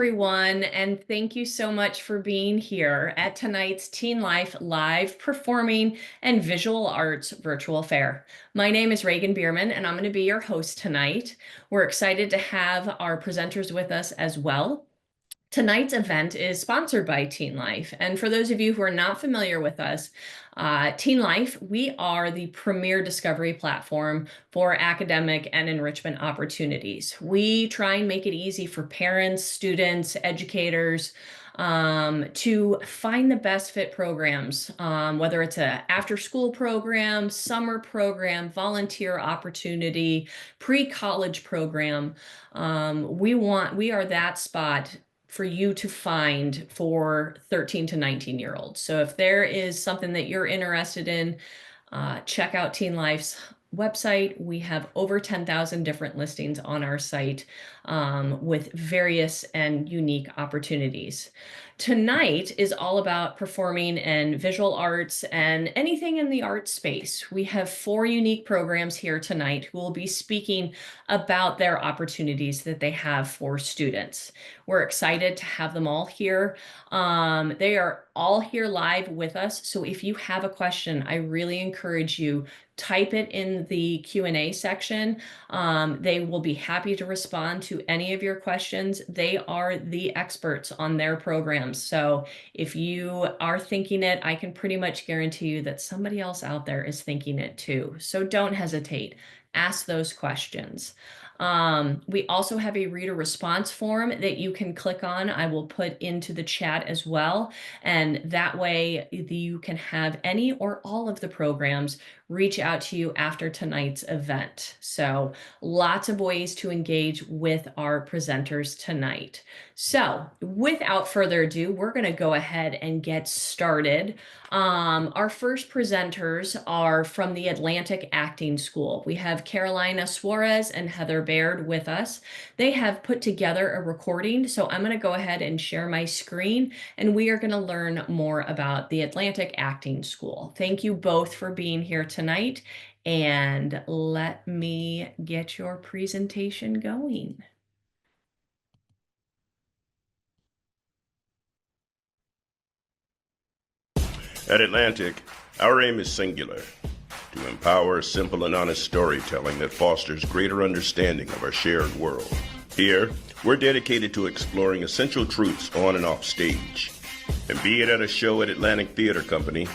everyone, and thank you so much for being here at tonight's TeenLife Live Performing and Visual Arts Virtual Fair. My name is Reagan Bierman, and I'm going to be your host tonight. We're excited to have our presenters with us as well. Tonight's event is sponsored by TeenLife, and for those of you who are not familiar with us, TeenLife, we are the premier discovery platform for academic and enrichment opportunities. We try and make it easy for parents, students, educators to find the best fit programs, whether it's an after-school program, summer program, volunteer opportunity, pre-college program. We are that spot for you to find for 13 to 19-year-olds. So if there is something that you're interested in, check out TeenLife's website. We have over 10,000 different listings on our site with various and unique opportunities. Tonight is all about performing and visual arts and anything in the art space. We have 4 unique programs here tonight who will be speaking about their opportunities that they have for students. We're excited to have them all here. They are all here live with us. So if you have a question, I really encourage you, type it in the Q&A section. They will be happy to respond to any of your questions. They are the experts on their programs. So if you are thinking it, I can pretty much guarantee you that somebody else out there is thinking it too. So don't hesitate. Ask those questions. We also have a reader response form that you can click on. I will put into the chat as well. And that way you can have any or all of the programs reach out to you after tonight's event. So lots of ways to engage with our presenters tonight. So without further ado, we're going to go ahead and get started. Our first presenters are from the Atlantic Acting School. We have Carolina Suarez and Heather Baird with us. They have put together a recording, so I'm going to go ahead and share my screen, and we are going to learn more about the Atlantic Acting School. Thank you both for being here tonight, and let me get your presentation going. At Atlantic, our aim is singular, to empower simple and honest storytelling that fosters greater understanding of our shared world. Here, we're dedicated to exploring essential truths on and off stage. And be it at a show at Atlantic Theater Company,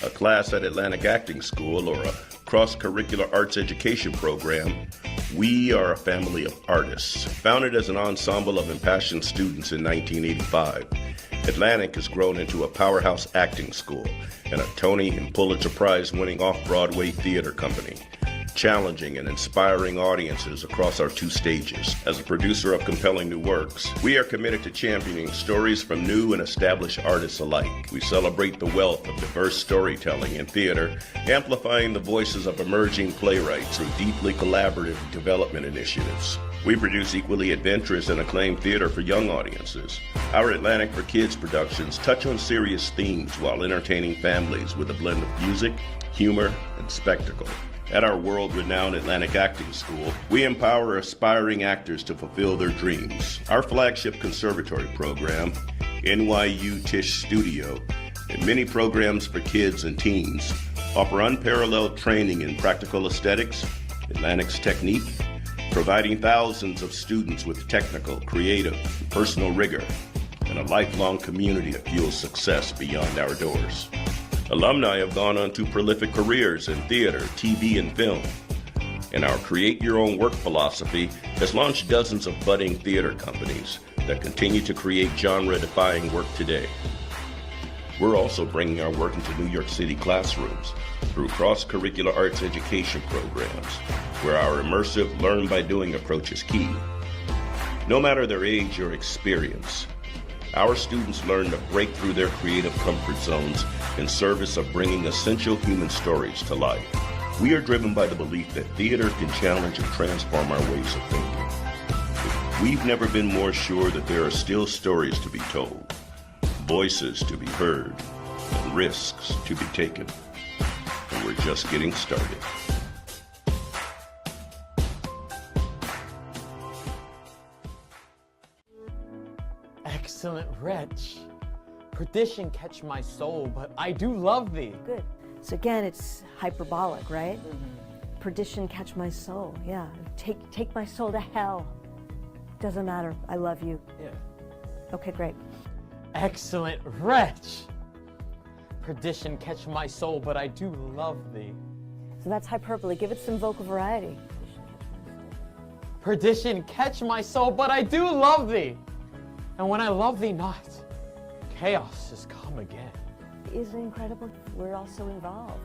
a class at Atlantic Acting School, or a cross-curricular arts education program, we are a family of artists. Founded as an ensemble of impassioned students in 1985, Atlantic has grown into a powerhouse acting school and a Tony and Pulitzer Prize winning off-Broadway theater company, challenging and inspiring audiences across our 2 stages. As a producer of compelling new works, we are committed to championing stories from new and established artists alike. We celebrate the wealth of diverse storytelling in theater, amplifying the voices of emerging playwrights through deeply collaborative development initiatives. We produce equally adventurous and acclaimed theater for young audiences. Our Atlantic for Kids productions touch on serious themes while entertaining families with a blend of music, humor, and spectacle. At our world-renowned Atlantic Acting School, we empower aspiring actors to fulfill their dreams. Our flagship conservatory program, NYU Tisch Studio, and many programs for kids and teens offer unparalleled training in practical aesthetics, Atlantic's technique, providing thousands of students with technical, creative, and personal rigor, and a lifelong community that fuels success beyond our doors. Alumni have gone on to prolific careers in theater, TV, and film. And our Create Your Own Work philosophy has launched dozens of budding theater companies that continue to create genre-defying work today. We're also bringing our work into New York City classrooms through cross-curricular arts education programs, where our immersive learn-by-doing approach is key. No matter their age or experience, our students learn to break through their creative comfort zones in service of bringing essential human stories to life. We are driven by the belief that theater can challenge and transform our ways of thinking. We've never been more sure that there are still stories to be told, voices to be heard, and risks to be taken. And we're just getting started. Excellent wretch. Perdition catch my soul, but I do love thee. Good. So again, it's hyperbolic, right? Perdition catch my soul. Yeah. Take my soul to hell. Doesn't matter. I love you. Yeah. Okay, great. Excellent wretch. Perdition catch my soul, but I do love thee. So that's hyperbole. Give it some vocal variety. Perdition catch my soul, but I do love thee. And when I love thee not, chaos has come again. Isn't it incredible? We're also involved.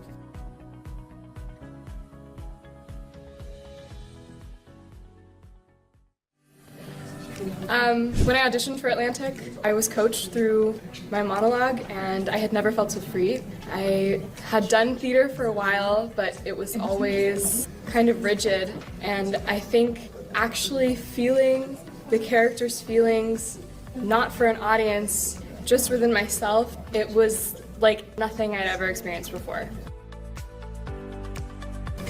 When I auditioned for Atlantic, I was coached through my monologue, and I had never felt so free. I had done theater for a while, but it was always kind of rigid, and I think actually feeling the character's feelings, not for an audience, just within myself, it was like nothing I'd ever experienced before.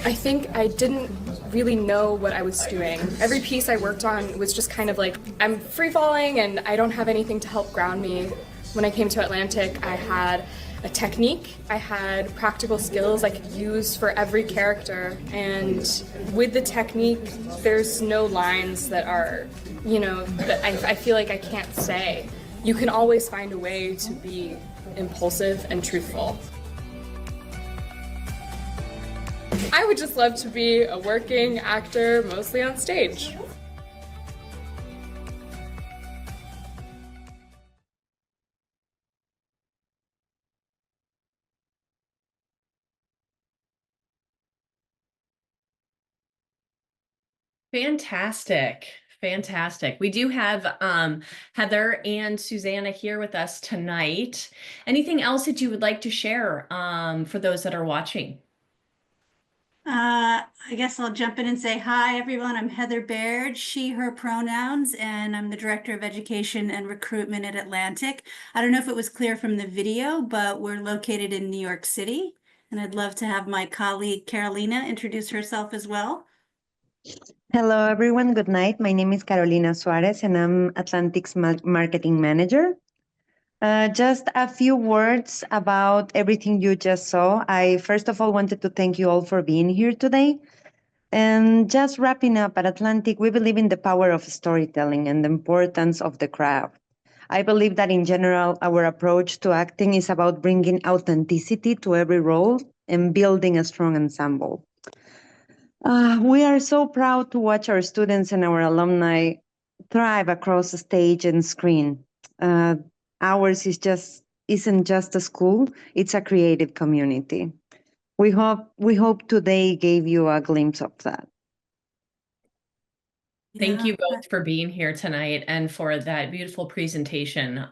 I think I didn't really know what I was doing. Every piece I worked on was just kind of like, I'm free falling and I don't have anything to help ground me. When I came to Atlantic, I had a technique, I had practical skills I could use for every character, and with the technique, there's no lines that are, that I feel like I can't say. You can always find a way to be impulsive and truthful. I would just love to be a working actor, mostly on stage. Fantastic. Fantastic. We do have Heather and Susanna here with us tonight. Anything else that you would like to share for those that are watching? I guess I'll jump in and say hi, everyone. I'm Heather Baird, she, her pronouns, and I'm the Director of Education and Recruitment at Atlantic. I don't know if it was clear from the video, but we're located in New York City, and I'd love to have my colleague Carolina introduce herself as well. Hello, everyone. Good night. My name is Carolina Suarez, and I'm Atlantic's marketing manager. Just a few words about everything you just saw. I first of all wanted to thank you all for being here today. And just wrapping up, at Atlantic, we believe in the power of storytelling and the importance of the craft. I believe that in general, our approach to acting is about bringing authenticity to every role and building a strong ensemble. We are so proud to watch our students and our alumni thrive across the stage and screen. Ours isn't just a school, it's a creative community. We hope today gave you a glimpse of that. Thank you both for being here tonight and for that beautiful presentation.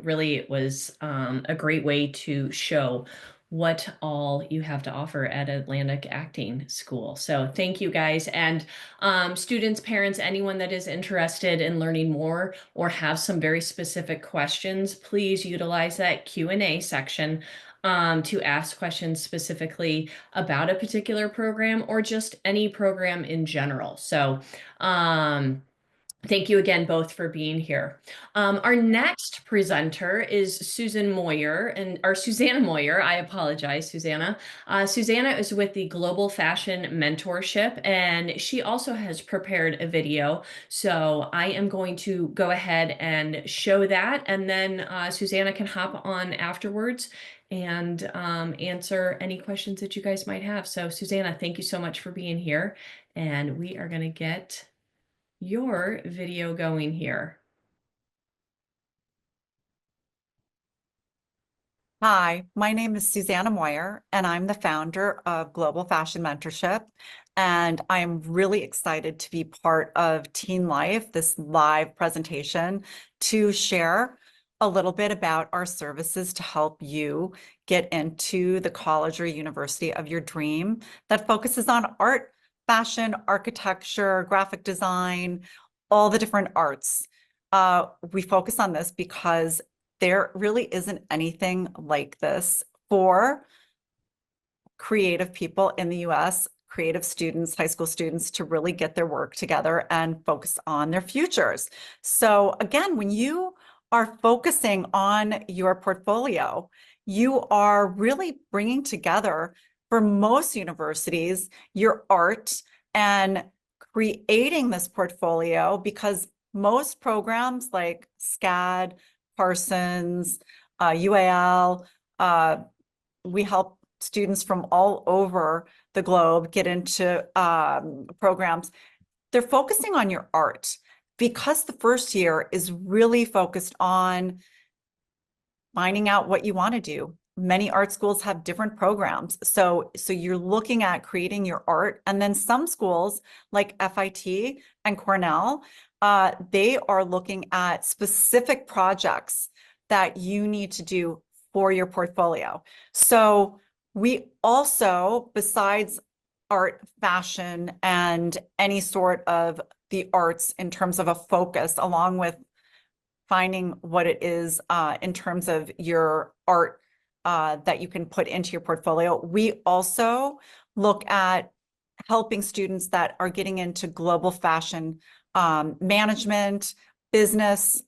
Really, it was a great way to show what all you have to offer at Atlantic Acting School. So thank you guys. And students, parents, anyone that is interested in learning more or have some very specific questions, please utilize that Q&A section to ask questions specifically about a particular program or just any program in general. So thank you again both for being here. Our next presenter is Susanna Moyer, I apologize, Susanna. Susanna is with the Global Fashion Mentorship, and she also has prepared a video. So I am going to go ahead and show that, and then Susanna can hop on afterwards and answer any questions that you guys might have. So Susanna, thank you so much for being here, and we are going to get your video going here. Hi, my name is Susanna Moyer, and I'm the founder of Global Fashion Mentorship. And I'm really excited to be part of TeenLife, this live presentation, to share a little bit about our services to help you get into the college or university of your dream that focuses on art, fashion, architecture, graphic design, all the different arts. We focus on this because there really isn't anything like this for creative people in the US, creative students, high school students, to really get their work together and focus on their futures. So again, when you are focusing on your portfolio. You are really bringing together, for most universities, your art and creating this portfolio, because most programs like SCAD, Parsons, UAL, we help students from all over the globe get into programs. They're focusing on your art because the first year is really focused on finding out what you want to do. Many art schools have different programs. So you're looking at creating your art. And then some schools like FIT and Cornell, they are looking at specific projects that you need to do for your portfolio. So we also, besides art, fashion, and any sort of the arts in terms of a focus, along with finding what it is in terms of your art that you can put into your portfolio. We also look at helping students that are getting into global fashion management, business,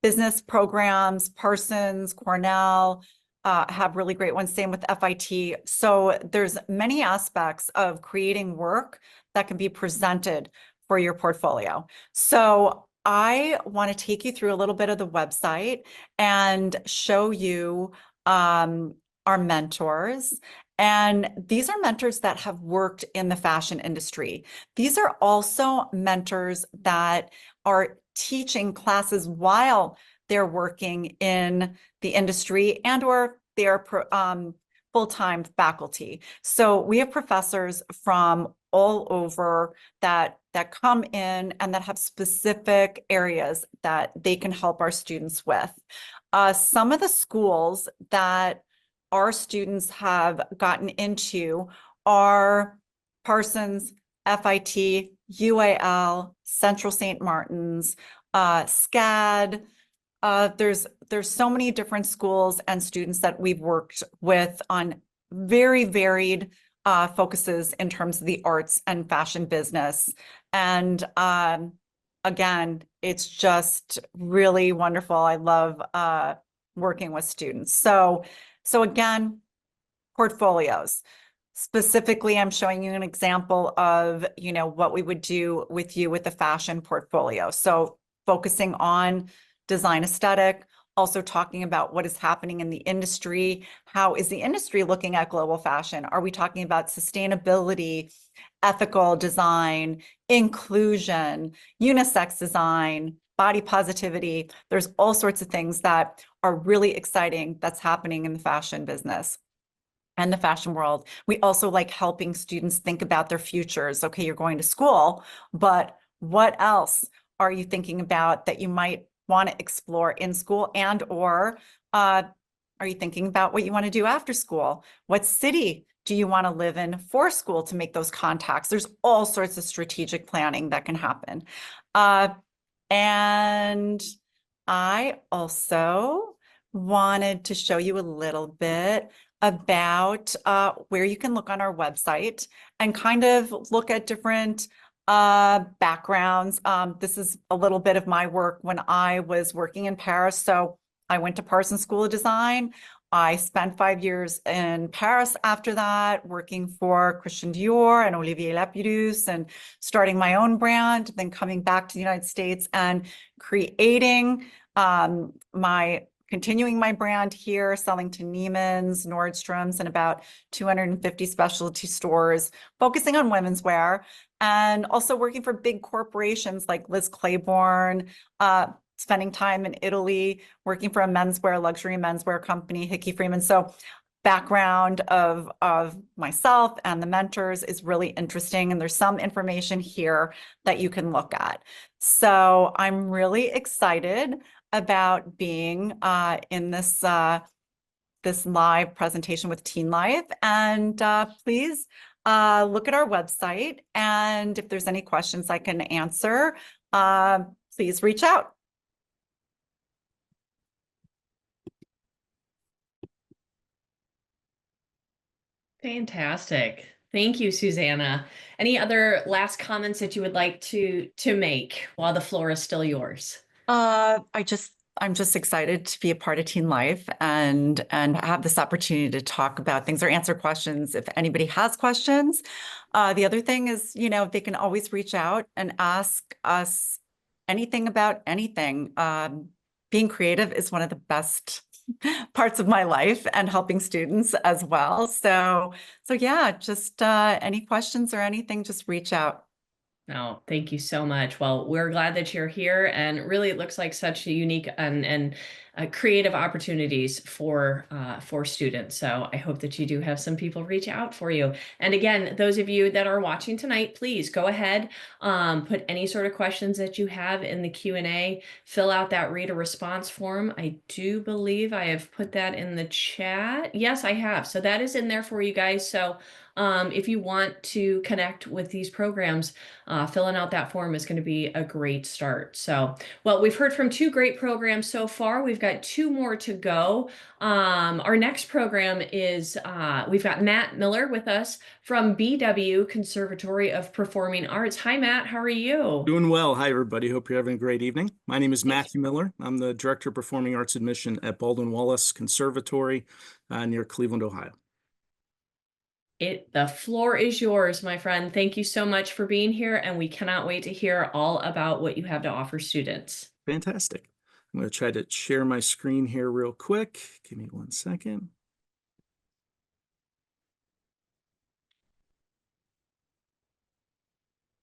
business programs. Parsons, Cornell have really great ones, same with FIT. So there's many aspects of creating work that can be presented for your portfolio. So I want to take you through a little bit of the website and show you our mentors. And these are mentors that have worked in the fashion industry. These are also mentors that are teaching classes while they're working in the industry and or they're full-time faculty. So we have professors from all over that come in and that have specific areas that they can help our students with. Some of the schools that our students have gotten into are Parsons, FIT, UAL, Central St. Martin's, SCAD. There's so many different schools and students that we've worked with on very varied focuses in terms of the arts and fashion business. And again, it's just really wonderful. I love working with students. So again, portfolios. Specifically, I'm showing you an example of, what we would do with you with the fashion portfolio. So focusing on design aesthetic, also talking about what is happening in the industry. How is the industry looking at global fashion? Are we talking about sustainability, ethical design, inclusion, unisex design, body positivity? There's all sorts of things that are really exciting that's happening in the fashion business and the fashion world. We also like helping students think about their futures. Okay, you're going to school, but what else are you thinking about that you might want to explore in school, and or are you thinking about what you want to do after school? What city do you want to live in for school to make those contacts? There's all sorts of strategic planning that can happen. And I also wanted to show you a little bit about where you can look on our website and kind of look at different backgrounds. This is a little bit of my work when I was working in Paris. So I went to Parsons School of Design. I spent 5 years in Paris after that, working for Christian Dior and Olivier Lapidus and starting my own brand, then coming back to the United States and creating continuing my brand here, selling to Neiman's, Nordstrom's, and about 250 specialty stores, focusing on women's wear, and also working for big corporations like Liz Claiborne, spending time in Italy, working for a luxury menswear company, Hickey Freeman. So background of myself and the mentors is really interesting. And there's some information here that you can look at. So I'm really excited about being in this this live presentation with TeenLife. And please look at our website. And if there's any questions I can answer, please reach out. Fantastic. Thank you, Susanna. Any other last comments that you would like to make while the floor is still yours? I just I'm just excited to be a part of Teen Life and have this opportunity to talk about things or answer questions if anybody has questions. The other thing is, they can always reach out and ask us anything about anything. Being creative is one of the best parts of my life, and helping students as well. So yeah, just any questions or anything, just reach out. Oh, thank you so much. Well, we're glad that you're here, and really, it looks like such a unique and creative opportunities for students. So I hope that you do have some people reach out for you. And again, those of you that are watching tonight, please go ahead, put any sort of questions that you have in the Q&A. Fill out that reader response form. I do believe I have put that in the chat. Yes, I have. So that is in there for you guys. So if you want to connect with these programs, filling out that form is going to be a great start. So, well, we've heard from 2 great programs so far. We've got 2 more to go. Our next program is, we've got Matt Miller with us from BW Conservatory of Performing Arts. Hi, Matt. How are you? Doing well. Hi, everybody. Hope you're having a great evening. My name is Matthew Miller. I'm the Director of Performing Arts Admission at Baldwin Wallace Conservatory near Cleveland, Ohio. The floor is yours, my friend. Thank you so much for being here, and we cannot wait to hear all about what you have to offer students. Fantastic. I'm going to try to share my screen here real quick. Give me 1 second.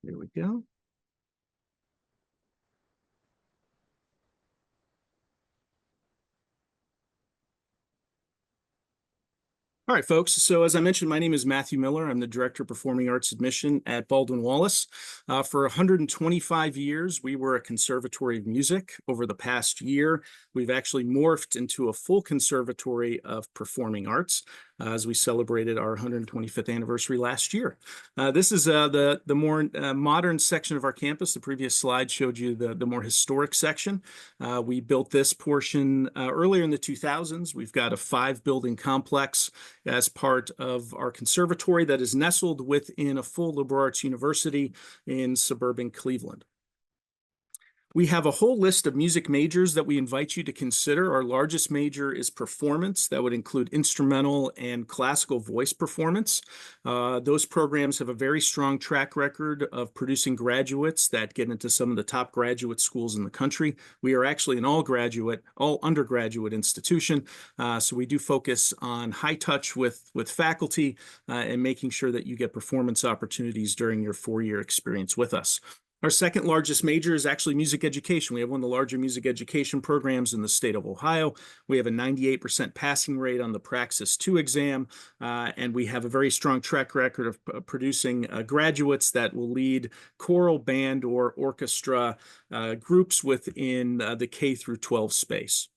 There we go. All right, folks. So as I mentioned, my name is Matthew Miller. I'm the Director of Performing Arts Admission at Baldwin Wallace. For 125 years, we were a conservatory of music. Over the past year, we've actually morphed into a full conservatory of performing arts as we celebrated our 125th anniversary last year. This is the more modern section of our campus. The previous slide showed you the more historic section. We built this portion earlier in the 2000s. We've got a 5-building complex as part of our conservatory that is nestled within a full liberal arts university in suburban Cleveland. We have a whole list of music majors that we invite you to consider. Our largest major is performance. That would include instrumental and classical voice performance. Those programs have a very strong track record of producing graduates that get into some of the top graduate schools in the country. We are actually an all undergraduate institution. So we do focus on high touch with faculty and making sure that you get performance opportunities during your 4-year experience with us. Our second largest major is actually music education. We have one of the larger music education programs in the state of Ohio. We have a 98% passing rate on the Praxis 2 exam, and we have a very strong track record of producing graduates that will lead choral, band, or orchestra groups within the K through 12 space.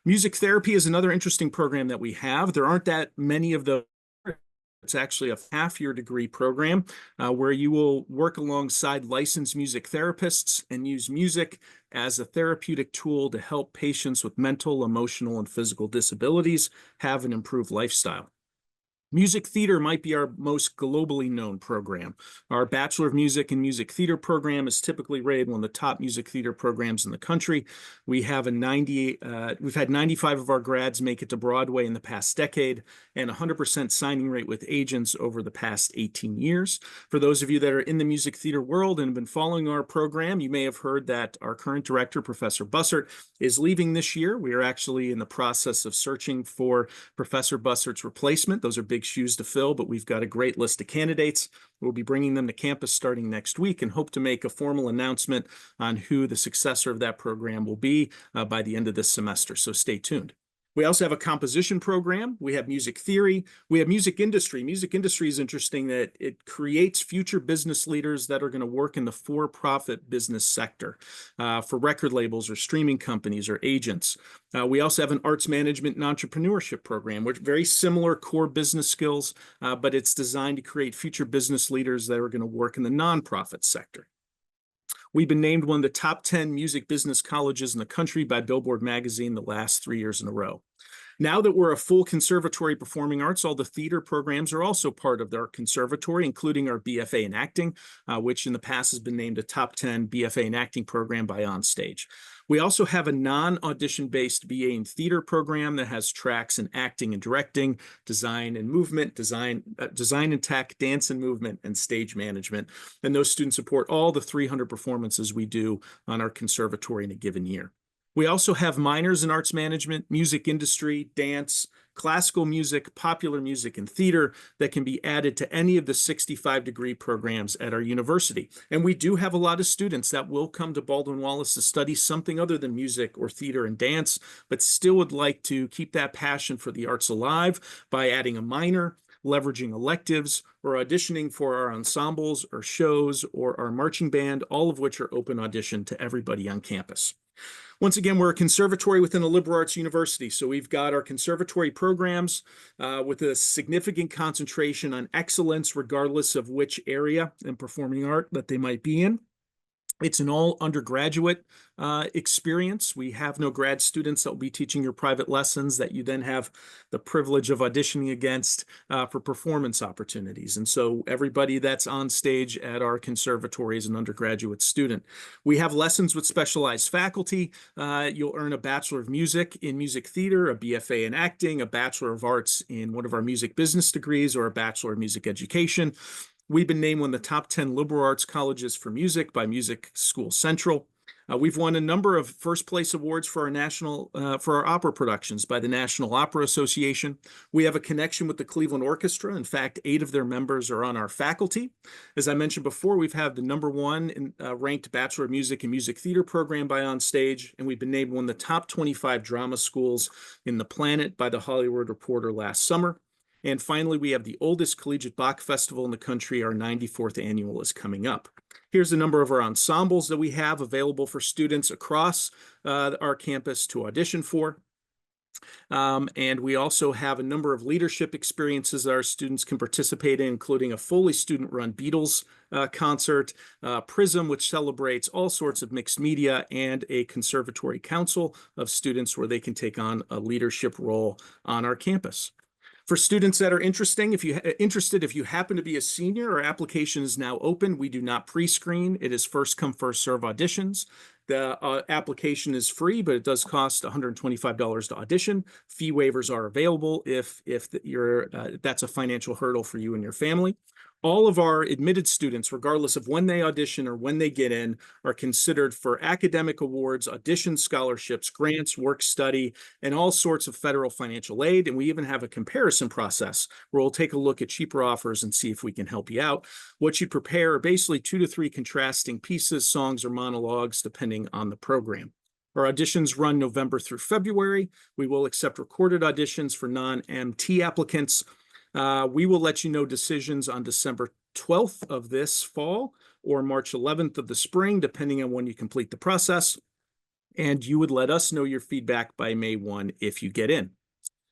Music therapy is another interesting program that we have. There aren't that many of those. It's actually a half-year degree program where you will work alongside licensed music therapists and use music as a therapeutic tool to help patients with mental, emotional, and physical disabilities have an improved lifestyle. Music theater might be our most globally known program. Our Bachelor of Music and Music Theater program is typically rated one of the top music theater programs in the country. We have we've had 95 of our grads make it to Broadway in the past decade, and 100% signing rate with agents over the past 18 years. For those of you that are in the music theater world and have been following our program, you may have heard that our current director, Professor Bussert, is leaving this year. We are actually in the process of searching for Professor Bussert's replacement. Those are big shoes to fill, but we've got a great list of candidates. We'll be bringing them to campus starting next week and hope to make a formal announcement on who the successor of that program will be by the end of this semester, so stay tuned. We also have a composition program. We have music theory. We have music industry. Music industry is interesting that it creates future business leaders that are going to work in the for-profit business sector for record labels or streaming companies or agents. We also have an arts management and entrepreneurship program, which very similar core business skills, but it's designed to create future business leaders that are going to work in the nonprofit sector. We've been named one of the top 10 music business colleges in the country by Billboard magazine the last 3 years in a row. Now that we're a full conservatory performing arts, all the theater programs are also part of our conservatory, including our BFA in acting, which in the past has been named a top 10 BFA in acting program by OnStage. We also have a non-audition based BA in theater program that has tracks in acting and directing, design and movement, design and tech, dance and movement, and stage management. And those students support all the 300 performances we do on our conservatory in a given year. We also have minors in arts management, music industry, dance, classical music, popular music, and theater that can be added to any of the 65-degree programs at our university. And we do have a lot of students that will come to Baldwin-Wallace to study something other than music or theater and dance, but still would like to keep that passion for the arts alive by adding a minor, leveraging electives, or auditioning for our ensembles or shows or our marching band, all of which are open audition to everybody on campus. Once again, we're a conservatory within a liberal arts university. So we've got our conservatory programs with a significant concentration on excellence, regardless of which area in performing art that they might be in. It's an all undergraduate experience. We have no grad students that will be teaching your private lessons that you then have the privilege of auditioning against for performance opportunities. And so everybody that's on stage at our conservatory is an undergraduate student. We have lessons with specialized faculty. You'll earn a Bachelor of Music in Music Theater, a BFA in Acting, a Bachelor of Arts in one of our music business degrees, or a Bachelor of Music Education. We've been named one of the top 10 liberal arts colleges for music by Music School Central. We've won a number of first place awards for our opera productions by the National Opera Association. We have a connection with the Cleveland Orchestra. In fact, 8 of their members are on our faculty. As I mentioned before, we've had the #1 ranked Bachelor of Music and Music Theater program by OnStage, and we've been named one of the top 25 drama schools in the planet by the Hollywood Reporter last summer. And finally, we have the oldest collegiate Bach festival in the country. Our 94th annual is coming up. Here's a number of our ensembles that we have available for students across our campus to audition for. And we also have a number of leadership experiences that our students can participate in, including a fully student-run Beatles concert, Prism, which celebrates all sorts of mixed media, and a conservatory council of students where they can take on a leadership role on our campus. For students that are interested, if you happen to be a senior, our application is now open. We do not pre-screen. It is first come, first serve auditions. The application is free, but it does cost $125 to audition. Fee waivers are available if that's a financial hurdle for you and your family. All of our admitted students, regardless of when they audition or when they get in, are considered for academic awards, audition scholarships, grants, work study, and all sorts of federal financial aid. And we even have a comparison process where we'll take a look at cheaper offers and see if we can help you out. What you prepare are basically 2 to 3 contrasting pieces, songs, or monologues, depending on the program. Our auditions run November through February. We will accept recorded auditions for non-MT applicants. We will let you know decisions on December 12th of this fall or March 11th of the spring, depending on when you complete the process. And you would let us know your feedback by May 1 if you get in.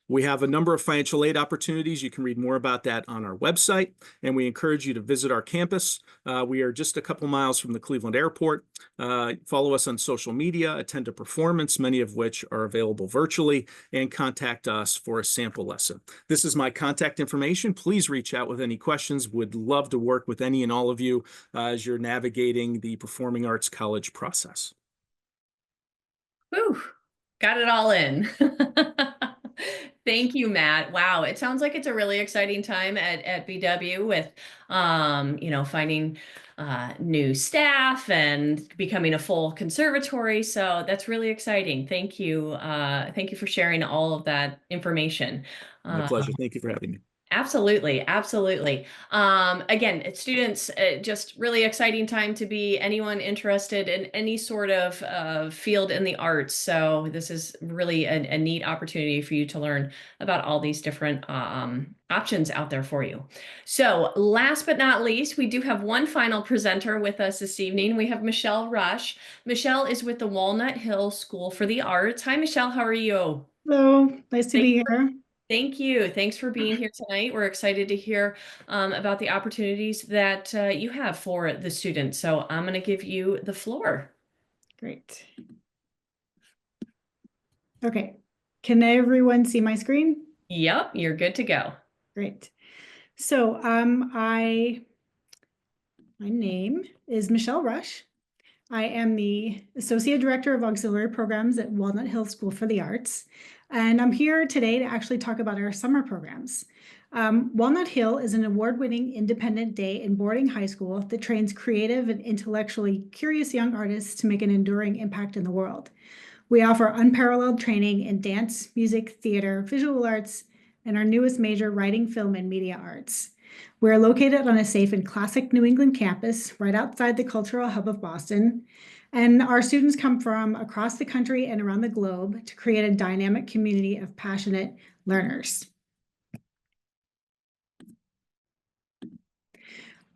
We have a number of financial aid opportunities. You can read more about that on our website, and we encourage you to visit our campus. We are just a couple miles from the Cleveland airport. Follow us on social media, attend a performance, many of which are available virtually, and contact us for a sample lesson. This is my contact information. Please reach out with any questions. Would love to work with any and all of you as you're navigating the Performing Arts College process. Whew, got it all in. Thank you, Matt. Wow, it sounds like it's a really exciting time at BW with, finding new staff and becoming a full conservatory. So that's really exciting. Thank you. Thank you for sharing all of that information. My pleasure. Thank you for having me. Absolutely, absolutely. Again, students, just really exciting time to be anyone interested in any sort of field in the arts. So this is really a neat opportunity for you to learn about all these different options out there for you. So last but not least, we do have one final presenter with us this evening. We have Michelle Rush. Michelle is with the Walnut Hill School for the Arts. Hi, Michelle. How are you? Hello, nice to be here. Thank you. Thanks for being here tonight. We're excited to hear about the opportunities that you have for the students. So I'm going to give you the floor. Great. Okay. Can everyone see my screen? Yep, you're good to go. Great. So my name is Michelle Rush. I am the Associate Director of Auxiliary Programs at Walnut Hill School for the Arts. And I'm here today to actually talk about our summer programs. Walnut Hill is an award-winning independent day and boarding high school that trains creative and intellectually curious young artists to make an enduring impact in the world. We offer unparalleled training in dance, music, theater, visual arts, and our newest major, writing, film, and media arts. We're located on a safe and classic New England campus right outside the cultural hub of Boston. And our students come from across the country and around the globe to create a dynamic community of passionate learners.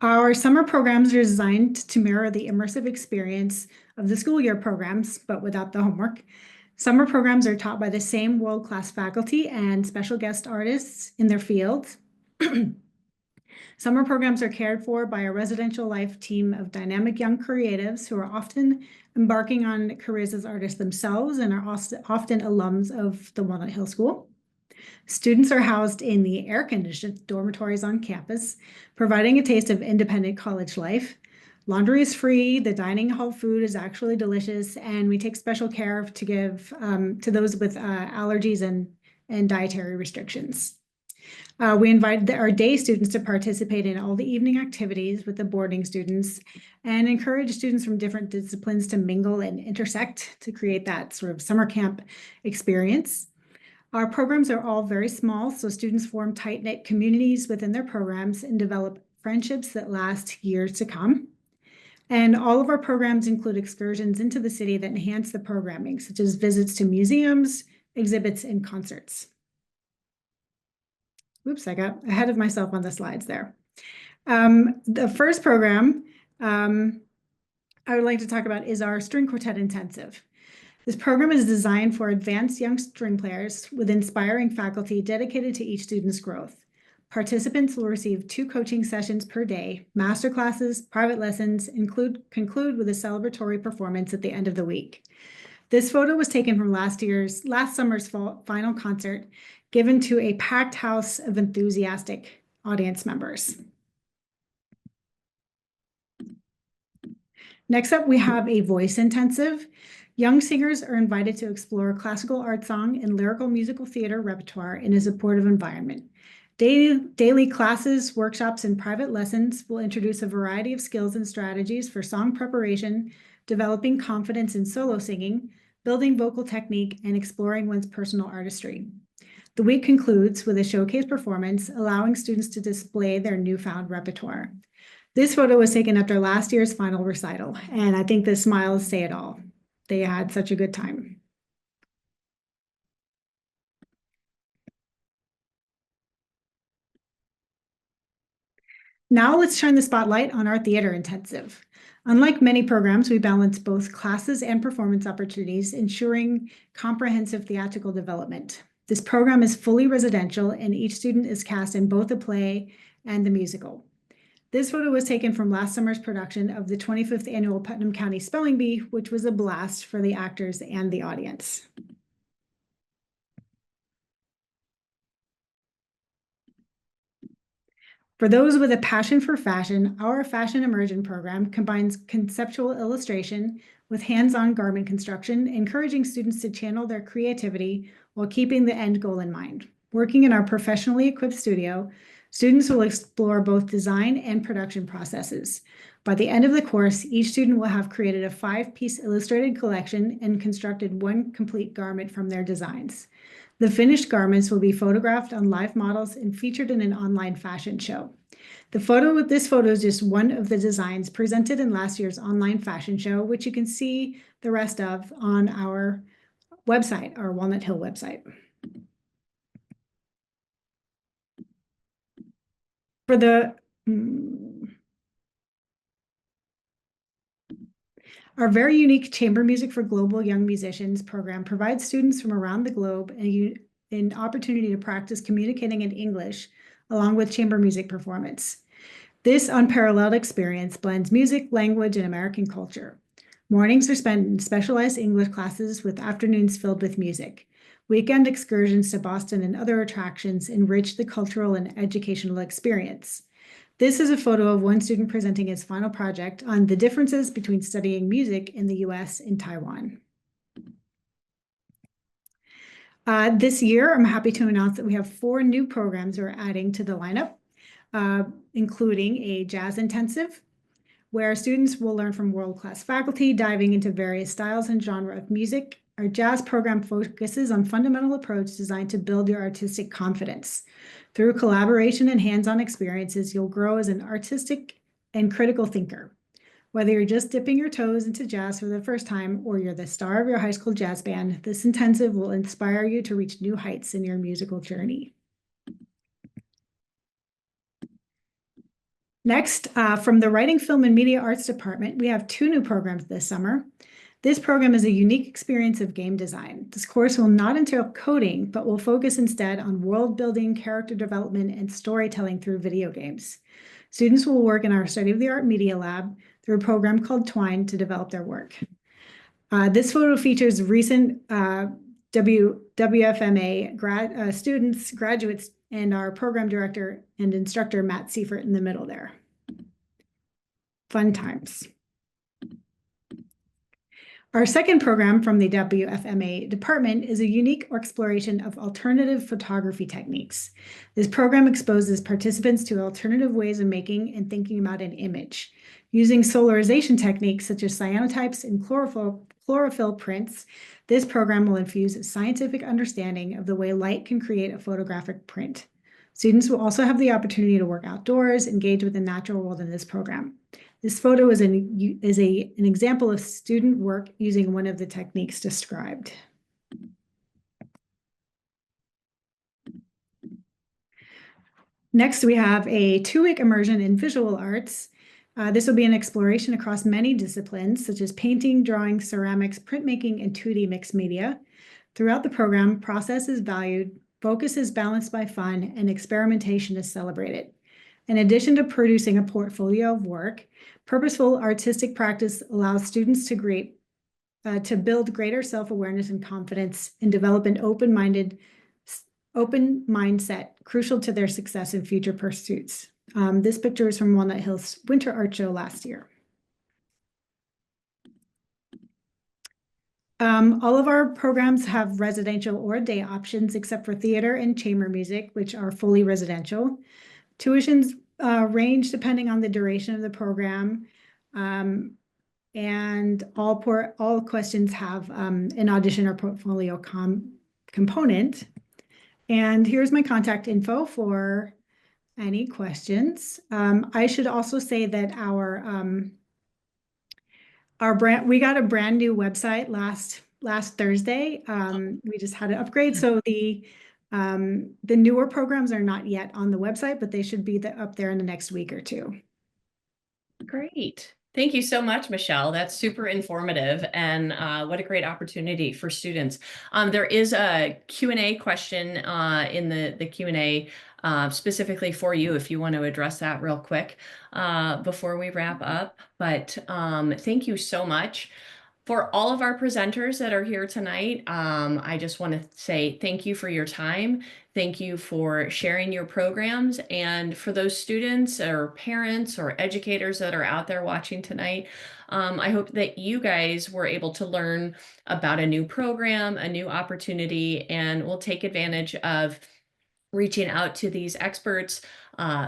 Our summer programs are designed to mirror the immersive experience of the school year programs, but without the homework. Summer programs are taught by the same world-class faculty and special guest artists in their fields. Summer programs are cared for by a residential life team of dynamic young creatives who are often embarking on careers as artists themselves and are often alums of the Walnut Hill School. Students are housed in the air-conditioned dormitories on campus, providing a taste of independent college life. Laundry is free, the dining hall food is actually delicious, and we take special care to give to those with allergies and dietary restrictions. We invite our day students to participate in all the evening activities with the boarding students and encourage students from different disciplines to mingle and intersect to create that sort of summer camp experience. Our programs are all very small, so students form tight-knit communities within their programs and develop friendships that last years to come. And all of our programs include excursions into the city that enhance the programming, such as visits to museums, exhibits, and concerts. Oops, I got ahead of myself on the slides there. The first program I would like to talk about is our String Quartet Intensive. This program is designed for advanced young string players with inspiring faculty dedicated to each student's growth. Participants will receive 2 coaching sessions per day, master classes, private lessons, conclude with a celebratory performance at the end of the week. This photo was taken from last summer's final concert, given to a packed house of enthusiastic audience members. Next up, we have a voice intensive. Young singers are invited to explore classical art song and lyrical musical theater repertoire in a supportive environment. Daily classes, workshops, and private lessons will introduce a variety of skills and strategies for song preparation, developing confidence in solo singing, building vocal technique, and exploring one's personal artistry. The week concludes with a showcase performance, allowing students to display their newfound repertoire. This photo was taken after last year's final recital, and I think the smiles say it all. They had such a good time. Now let's shine the spotlight on our theater intensive. Unlike many programs, we balance both classes and performance opportunities, ensuring comprehensive theatrical development. This program is fully residential, and each student is cast in both the play and the musical. This photo was taken from last summer's production of the 25th Annual Putnam County Spelling Bee, which was a blast for the actors and the audience. For those with a passion for fashion, our Fashion Immersion program combines conceptual illustration with hands-on garment construction, encouraging students to channel their creativity while keeping the end goal in mind. Working in our professionally equipped studio, students will explore both design and production processes. By the end of the course, each student will have created a 5-piece illustrated collection and constructed 1 complete garment from their designs. The finished garments will be photographed on live models and featured in an online fashion show. This photo is just one of the designs presented in last year's online fashion show, which you can see the rest of on our website, our Walnut Hill website. For the Our very unique Chamber Music for Global Young Musicians program provides students from around the globe an opportunity to practice communicating in English along with chamber music performance. This unparalleled experience blends music, language, and American culture. Mornings are spent in specialized English classes with afternoons filled with music. Weekend excursions to Boston and other attractions enrich the cultural and educational experience. This is a photo of one student presenting his final project on the differences between studying music in the US and Taiwan. This year, I'm happy to announce that we have 4 new programs we're adding to the lineup, including a jazz intensive, where students will learn from world-class faculty, diving into various styles and genre of music. Our jazz program focuses on fundamental approach designed to build your artistic confidence. Through collaboration and hands-on experiences, you'll grow as an artistic and critical thinker. Whether you're just dipping your toes into jazz for the first time or you're the star of your high school jazz band, this intensive will inspire you to reach new heights in your musical journey. Next, from the Writing, Film, and Media Arts Department, we have 2 new programs this summer. This program is a unique experience of game design. This course will not entail coding, but will focus instead on world building, character development, and storytelling through video games. Students will work in our state-of-the-art media lab through a program called Twine to develop their work. This photo features recent WFMA students, graduates, and our program director and instructor, Matt Seifert, in the middle there. Fun times. Our second program from the WFMA department is a unique exploration of alternative photography techniques. This program exposes participants to alternative ways of making and thinking about an image. Using solarization techniques such as cyanotypes and chlorophyll prints, this program will infuse a scientific understanding of the way light can create a photographic print. Students will also have the opportunity to work outdoors, engage with the natural world in this program. This photo is an example of student work using one of the techniques described. Next, we have a 2-week immersion in visual arts. This will be an exploration across many disciplines, such as painting, drawing, ceramics, printmaking, and 2D mixed media. Throughout the program, process is valued, focus is balanced by fun, and experimentation is celebrated. In addition to producing a portfolio of work, purposeful artistic practice allows students to build greater self-awareness and confidence and develop an open mindset crucial to their success in future pursuits. This picture is from Walnut Hill's Winter Art Show last year. All of our programs have residential or day options except for theater and chamber music, which are fully residential. Tuitions range depending on the duration of the program, and all questions have an audition or portfolio component. And here's my contact info for any questions. I should also say that we got a brand new website last Thursday. We just had an upgrade, so the newer programs are not yet on the website, but they should be up there in the next week or 2. Great. Thank you so much, Michelle. That's super informative, and what a great opportunity for students. There is a Q&A question in the Q&A specifically for you if you want to address that real quick before we wrap up. But thank you so much. For all of our presenters that are here tonight, I just want to say thank you for your time. Thank you for sharing your programs. And for those students or parents or educators that are out there watching tonight, I hope that you guys were able to learn about a new program, a new opportunity, and will take advantage of reaching out to these experts,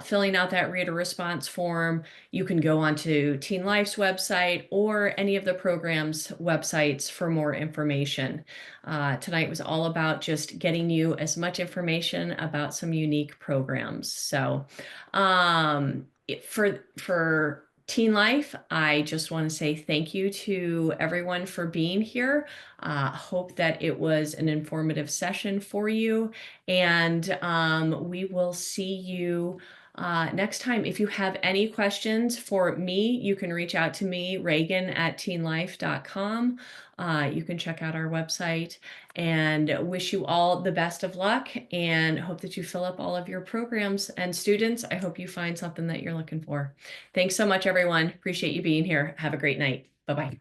filling out that reader response form. You can go onto TeenLife's website or any of the program's websites for more information. Tonight was all about just getting you as much information about some unique programs. So for TeenLife, I just want to say thank you to everyone for being here. Hope that it was an informative session for you, and we will see you next time. If you have any questions for me, you can reach out to me, Reagan@teenlife.com. You can check out our website, and wish you all the best of luck and hope that you fill up all of your programs. And students, I hope you find something that you're looking for. Thanks so much, everyone. Appreciate you being here. Have a great night. Bye-bye.